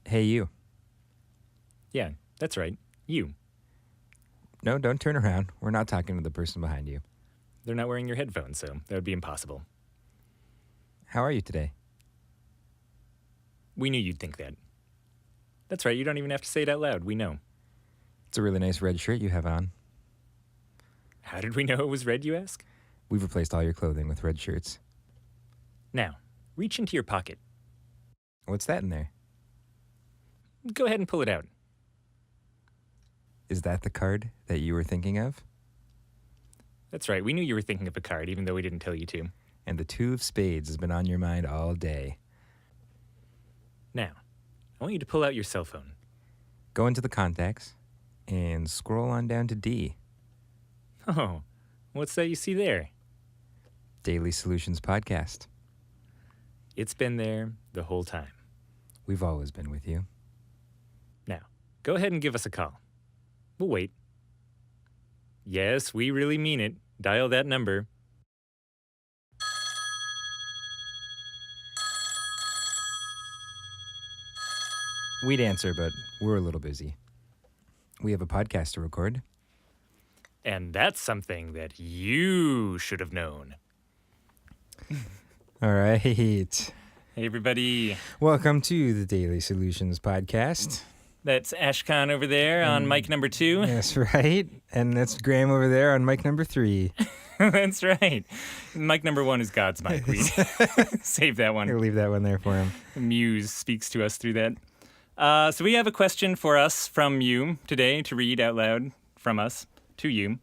Hey, you. Yeah, that's right. You. No, don't turn around. We're not talking to the person behind you. They're not wearing your headphones, so that would be impossible. How are you today? We knew you'd think that. That's right, you don't even have to say it out loud. We know. It's a really nice red shirt you have on. How did we know it was red, you ask? We've replaced all your clothing with red shirts. Now, reach into your pocket. What's that in there? Go ahead and pull it out. Is that the card that you were thinking of? That's right, we knew you were thinking of a card, even though we didn't tell you to. And the two of spades has been on your mind all day. Now, I want you to pull out your cell phone. Go into the contacts and scroll on down to D. Oh, what's that you see there? Daily Solutions Podcast. It's been there the whole time. We've always been with you. Now, go ahead and give us a call. We'll wait. Yes, we really mean it. Dial that number. We'd answer, but we're a little busy. We have a podcast to record. And that's something that you should have known. All right. Hey, everybody. Welcome to the Daily Solutions Podcast. That's Ashkahn over there on mic number 2. That's right. And that's Graham over there on mic number 3. That's right. Mic number 1 is God's mic. We save that one. We'll leave that one there for him. Muse speaks to us through that. So we have a question for us from you today to read out loud from us to you,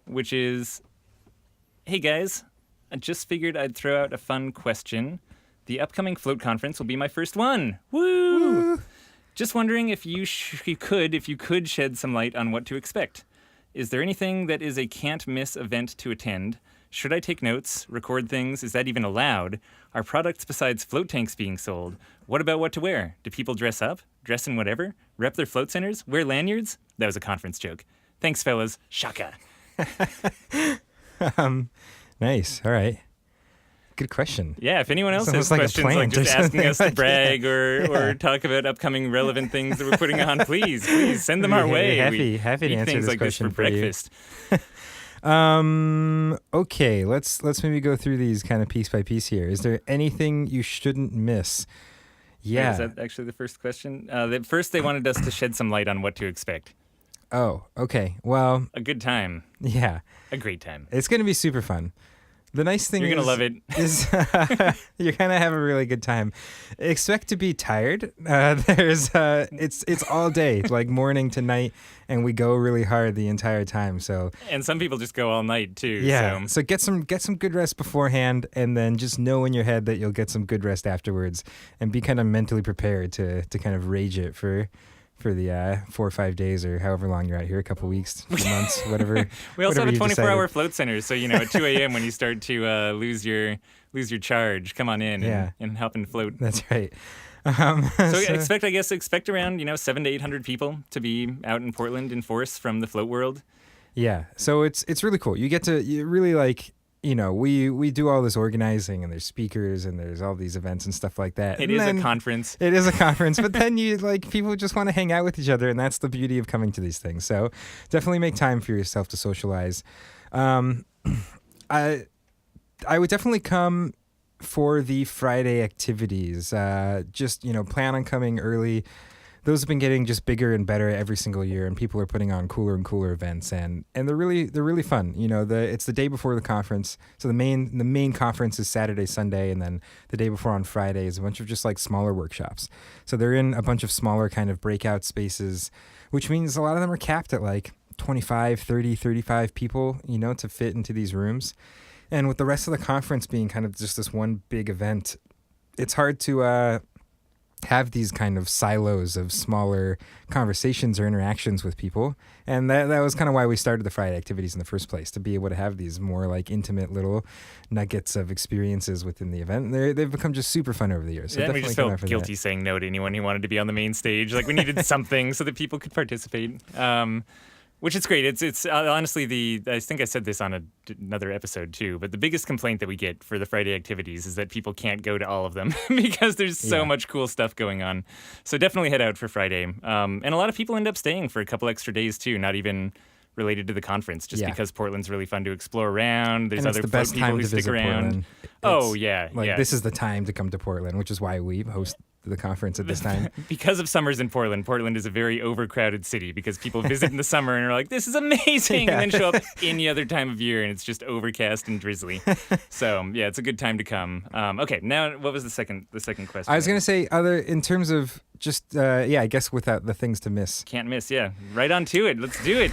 which is, hey guys, I just figured I'd throw out a fun question. The upcoming float conference will be my first one. Woo! Just wondering if you could shed some light on what to expect. Is there anything that is a can't-miss event to attend? Should I take notes, record things? Is that even allowed? Are products besides float tanks being sold? What about what to wear? Do people dress up? Dress in whatever? Rep their float centers? Wear lanyards? That was a conference joke. Thanks, fellas. Shaka. Nice. All right. Good question. Yeah, if anyone else Sounds has like a questions, like plant just or asking us to something. brag or talk about upcoming relevant things that we're putting on, please send them our way. Happy to eat answer things this like this question for for you. breakfast. Okay, let's maybe go through these kind of piece by piece here. Is there anything you shouldn't miss? Yeah. Is that actually the first question? First, they wanted us to shed some light on what to expect. Oh, okay. Well, A good time. yeah. A great time. It's going to be super fun. The nice thing You're going to love it. is you're going to have a really good time. Expect to be tired. It's all day, like morning to night, and we go really hard the entire time. So And some people just go all night, too. yeah, So. so get some good rest beforehand, and then just know in your head that you'll get some good rest afterwards, and be kind of mentally prepared to kind of rage it for the 4 or 5 days or however long you're out here, a couple weeks, 2 months, whatever. We also whatever have a you 24-hour decided. float center, so at 2 a.m. when you start to lose your charge, come on in and help and float. That's right. So expect around 700 to 800 people to be out in Portland in force from the float world. Yeah, so it's really cool. You really like, we do all this organizing, and there's speakers and there's all these events and stuff like that. It And is a then- conference. It is a conference, but then people just want to hang out with each other, and that's the beauty of coming to these things. So definitely make time for yourself to socialize. I would definitely come for the Friday activities. Just plan on coming early. Those have been getting just bigger and better every single year, and people are putting on cooler and cooler events, and they're really fun. It's the day before the conference, so the main conference is Saturday, Sunday, and then the day before on Friday is a bunch of just like smaller workshops. So they're in a bunch of smaller kind of breakout spaces, which means a lot of them are capped at like 25, 30, 35 people, to fit into these rooms. And with the rest of the conference being kind of just this one big event, it's hard to have these kind of silos of smaller conversations or interactions with people. And that was kind of why we started the Friday activities in the first place, to be able to have these more like intimate little nuggets of experiences within the event. They've become just super fun over the years. So Yeah, and we definitely just come out felt for guilty that. saying no to anyone who wanted to be on the main stage. Like we needed something so that people could participate. Which is great. It's honestly I think I said this on another episode too, but the biggest complaint that we get for the Friday activities is that people can't go to all of them because there's so much cool stuff going on. So definitely head out for Friday. And a lot of people end up staying for a couple extra days too, not even related to the conference, just because Portland's really fun to explore around. There's other float people who stick around. This is the time to come to Portland, which is why we host the conference at this time. Because of summers in Portland, Portland is a very overcrowded city because people visit in the summer and are like, this is amazing, and then show up any other time of year and it's just overcast and drizzly. So yeah, it's a good time to come. Okay, now what was the second question? I was going to say in terms of just, I guess without the things to miss. Can't miss, yeah. Right on to it. Let's do it.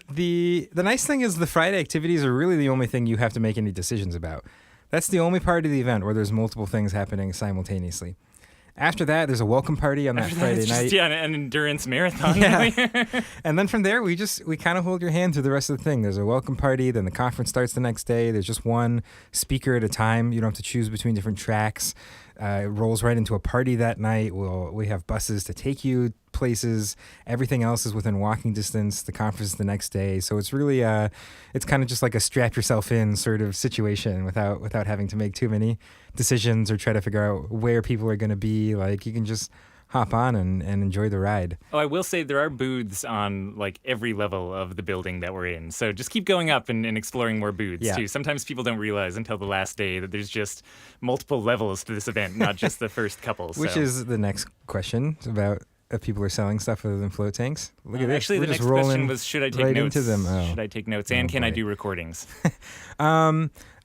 The nice thing is the Friday activities are really the only thing you have to make any decisions about. That's the only part of the event where there's multiple things happening simultaneously. After that, there's a welcome party on that Friday night. Yeah, an endurance marathon. Yeah. And then from there, we kind of hold your hand through the rest of the thing. There's a welcome party, then the conference starts the next day. There's just one speaker at a time. You don't have to choose between different tracks. It rolls right into a party that night. We have buses to take you places. Everything else is within walking distance. The conference is the next day. So it's really, it's kind of just like a strap yourself in sort of situation without having to make too many decisions or try to figure out where people are going to be. Like you can just hop on and enjoy the ride. Oh, I will say there are booths on like every level of the building that we're in. So just keep going up and exploring more booths too. Sometimes people don't realize until the last day that there's just multiple levels to this event, not just the first couple. Which is the next question about if people are selling stuff other than float tanks. Look at this. Actually, the next question was, should I take notes? Into them. Oh. Should I take notes? And can I do recordings?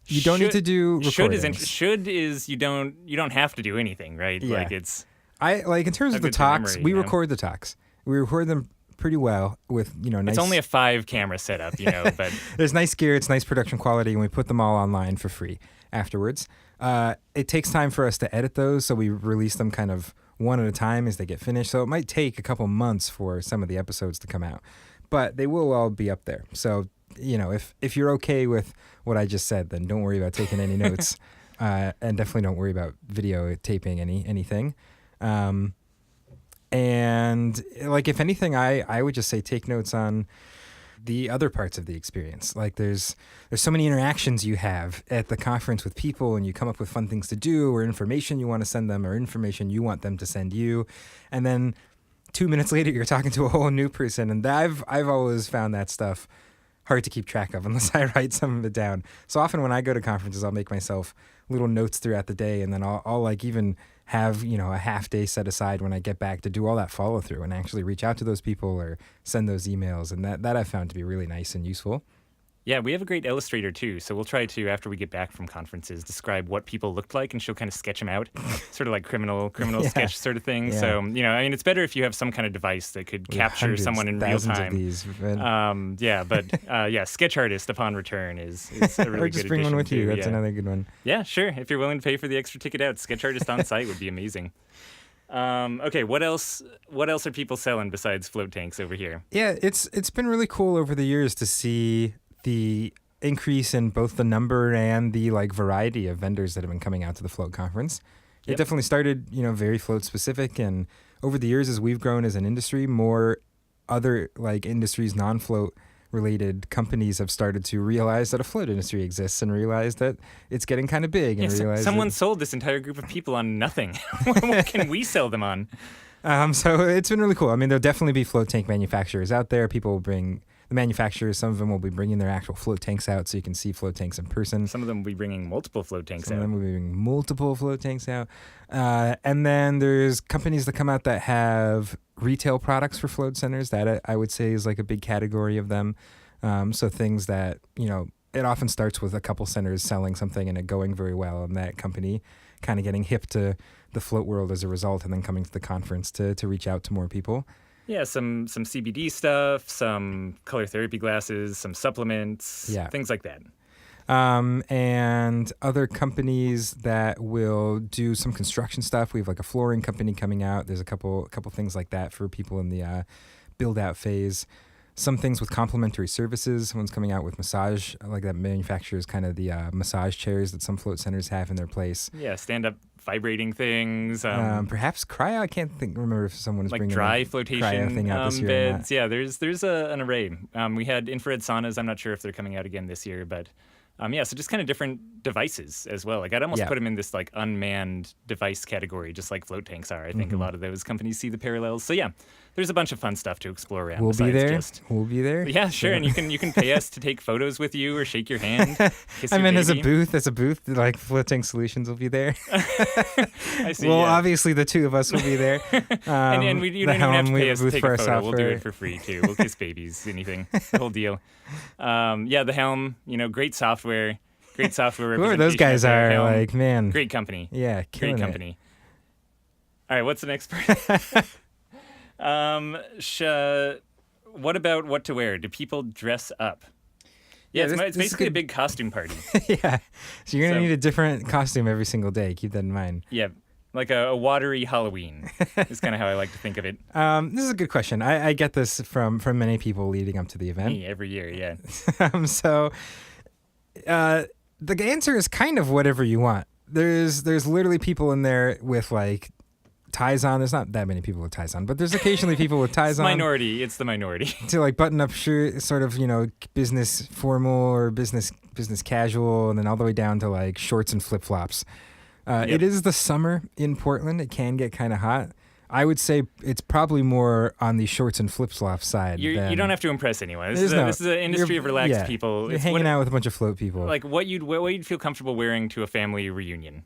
You don't need to do recordings. Should is you don't have to do anything, right? Yeah. Like it's in terms of the talks, we record the talks. We record them pretty well with, nice. It's only a 5-camera setup, but there's nice gear, it's nice production quality, and we put them all online for free afterwards. It takes time for us to edit those, so we release them kind of one at a time as they get finished. So it might take a couple months for some of the episodes to come out, but they will all be up there. So, if you're okay with what I just said, then don't worry about taking any notes, and definitely don't worry about video taping anything. And like, if anything, I would just say take notes on the other parts of the experience. Like there's so many interactions you have at the conference with people, and you come up with fun things to do, or information you want to send them, or information you want them to send you. And then 2 minutes later, you're talking to a whole new person. And I've always found that stuff hard to keep track of unless I write some of it down. So often when I go to conferences, I'll make myself little notes throughout the day, and then I'll like even have, a half day set aside when I get back to do all that follow through and actually reach out to those people or send those emails. And that I've found to be really nice and useful. Yeah, we have a great illustrator too, so we'll try to, after we get back from conferences, describe what people looked like, and she'll kind of sketch them out, sort of like criminal sketch sort of thing. Yeah. So, it's better if you have some kind of device that could capture someone in real time. Of these, sketch artist upon return is a really or just good bring one with you. too. That's another good one. Yeah, sure. If you're willing to pay for the extra ticket out, sketch artist on site would be amazing. Okay, what else are people selling besides float tanks over here? Yeah, it's been really cool over the years to see the increase in both the number and the variety of vendors that have been coming out to the float conference. It definitely started, very float specific, and over the years as we've grown as an industry, more other industries, non-float related companies have started to realize that a float industry exists and realize that it's getting kind of big. And realize someone sold this entire group of people on nothing. What can we sell them on? So it's been really cool. I mean, there'll definitely be float tank manufacturers out there. People will bring the manufacturers, some of them will be bringing their actual float tanks out so you can see float tanks in person. Some of them will be bringing multiple float tanks out. Some of them will be bringing multiple float tanks out. And then there's companies that come out that have retail products for float centers. That I would say is like a big category of them. So things that, it often starts with a couple centers selling something and it going very well, and that company kind of getting hip to the float world as a result, and then coming to the conference to reach out to more people. Yeah, some CBD stuff, some color therapy glasses, some supplements, things like that. And other companies that will do some construction stuff. We have a flooring company coming out. There's a couple things like that for people in the build out phase. Some things with complementary services. Someone's coming out with massage, that manufactures kind of the massage chairs that some float centers have in their place. Yeah, stand-up vibrating things. Perhaps cryo. I can't remember if someone was Like bringing dry a flotation cryo thing out this year or not. beds. Yeah, there's an array. We had infrared saunas. I'm not sure if they're coming out again this year, but so just kind of different devices as well. Like I'd almost put them in this like unmanned device category, just like float tanks are. I think a lot of those companies see the parallels. So yeah, there's a bunch of fun stuff to explore around. We'll be there. Just... We'll be there. Yeah, sure. And you can pay us to take photos with you or shake your hand. Kiss I your mean, baby. as a booth, like Float Tank Solutions will be there. I see. Well, yeah. obviously the two of us will be there. And you don't even have to pay us to take a our photo. We'll do software. it for free too. We'll kiss babies, anything, the whole deal. The Helm, great software. Great software. Whoever those guys are, Helm. like, man. Great company. Yeah, killing Great it. company. All right, what's the next part? What about what to wear? Do people dress up? Yeah, it's this is basically a good. big costume party. Yeah. So you're going to need a different costume every single day. Keep that in mind. Yeah, like a watery Halloween is kind of how I like to think of it. This is a good question. I get this from many people leading up to the event. Me, every year, yeah. The answer is kind of whatever you want. There's literally people in there with like ties on. There's not that many people with ties on, but there's occasionally people with ties It's on. minority. It's the minority. To like button up shirt, sort of, business formal or business casual, and then all the way down to like shorts and flip flops. It is the summer in Portland. It can get kind of hot. I would say it's probably more on the shorts and flip flop side. You don't have to impress anyone. This is an industry of You're- relaxed yeah, people. You're hanging out with a bunch of float people. Like what you'd feel comfortable wearing to a family reunion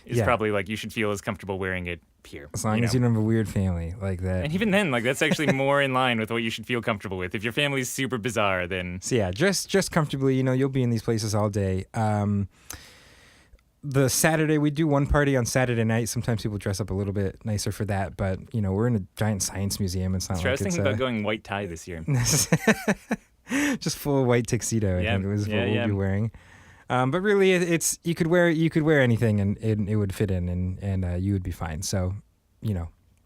is Yeah. probably like you should feel as comfortable wearing it here. As long as you don't have a weird family like that. And even then, like that's actually more in line with what you should feel comfortable with. If your family's super bizarre, then So yeah, dress comfortably. You'll be in these places all day. The Saturday, we do one party on Saturday night. Sometimes people dress up a little bit nicer for that, but we're in a giant science museum. It's not I was like it's thinking about going white tie this year. just full white tuxedo. I think it was what we'll be wearing. But really, it's you could wear anything and it would fit in and you would be fine. So,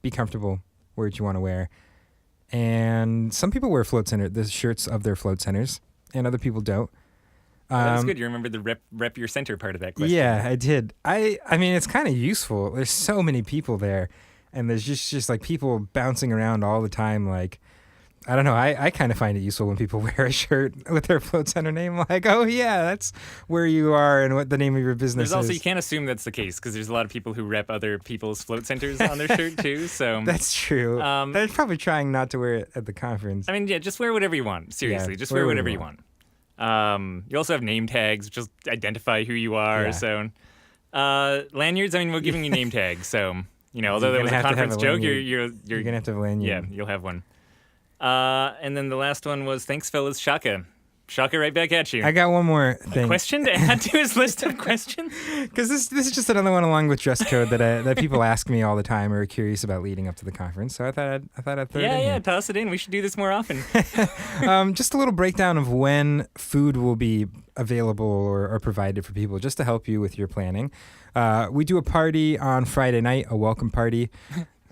be comfortable. Wear what you want to wear. And some people wear the shirts of their float centers, and other people don't. That's good. You remember the rep your center part of that question. Yeah, I did. I mean, it's kind of useful. There's so many people there, and there's just like people bouncing around all the time. Like, I don't know. I kind of find it useful when people wear a shirt with their float center name. Like, oh yeah, that's where you are and what the name of your business There's also, is. you can't assume that's the case because there's a lot of people who rep other people's float centers on their shirt too. So That's true. They're probably trying not to wear it at the conference. I mean, yeah, just wear whatever you want. Seriously, Yeah, just wear wear whatever whatever you you want. You also have name tags, which just identify who you are. Yeah. So lanyards. I mean, we're giving you name tags. So although You're that was gonna a have to have conference a joke, lanyard. you're gonna have to have a lanyard. yeah, you'll have one. And then the last one was thanks, fellas. Shaka, right back at you. I got one more thing. Question to add to his list of questions. Because this is just another one along with dress code that people ask me all the time or are curious about leading up to the conference. So I thought I'd throw it in Yeah, here. toss it in. We should do this more often. Just a little breakdown of when food will be available or provided for people, just to help you with your planning. We do a party on Friday night, a welcome party.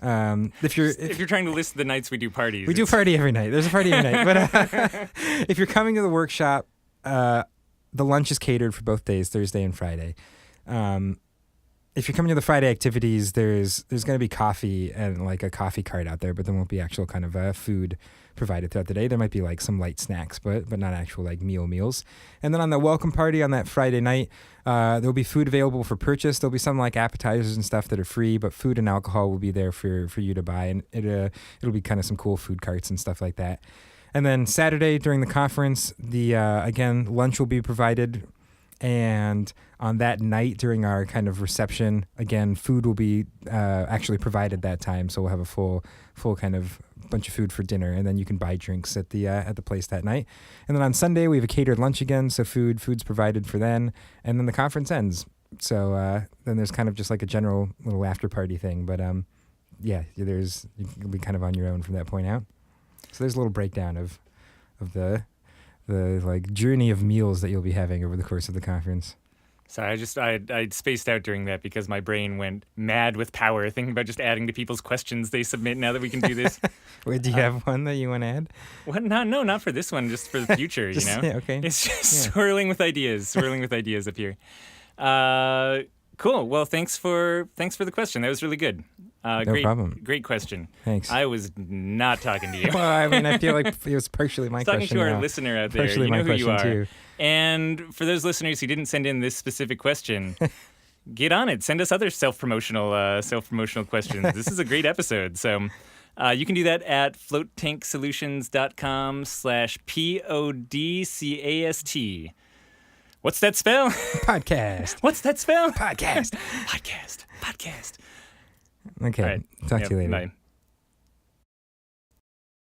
If you're trying to list the nights we do parties, we do a party every night. There's a party every night. But if you're coming to the workshop, the lunch is catered for both days, Thursday and Friday. If you're coming to the Friday activities, there's going to be coffee and like a coffee cart out there, but there won't be actual kind of food provided throughout the day. There might be like some light snacks, but not actual like meals. And then on the welcome party on that Friday night, there'll be food available for purchase. There'll be some like appetizers and stuff that are free, but food and alcohol will be there for you to buy, and it'll be kind of some cool food carts and stuff like that. And then Saturday during the conference, again, lunch will be provided. And on that night during our kind of reception, again, food will be actually provided that time. So we'll have a full kind of bunch of food for dinner, and then you can buy drinks at the place that night. And then on Sunday we have a catered lunch again, so food's provided for then, and then the conference ends. So then there's kind of just like a general little after party thing. But you'll be kind of on your own from that point out. So there's a little breakdown of the like journey of meals that you'll be having over the course of the conference. Sorry, I spaced out during that because my brain went mad with power thinking about just adding to people's questions they submit now that we can do this. Wait, do you have one that you want to add? What? No, not for this one, just for the future, Yeah, okay. It's just swirling with ideas up here. Cool. Well, thanks for the question. That was really good. No Great, problem. Great question. Thanks. I was not talking to you. Well, I mean, I feel like it was partially my Talking question. to our now. listener out there. Partially You know my who you question, are. too. And for those listeners who didn't send in this specific question, get on it. Send us other self-promotional questions. This is a great episode. So you can do that at floatanksolutions.com/PODCAST. What's that spell? Podcast. What's that spell? Podcast. Podcast. Okay. All right. Talk to you later. Bye.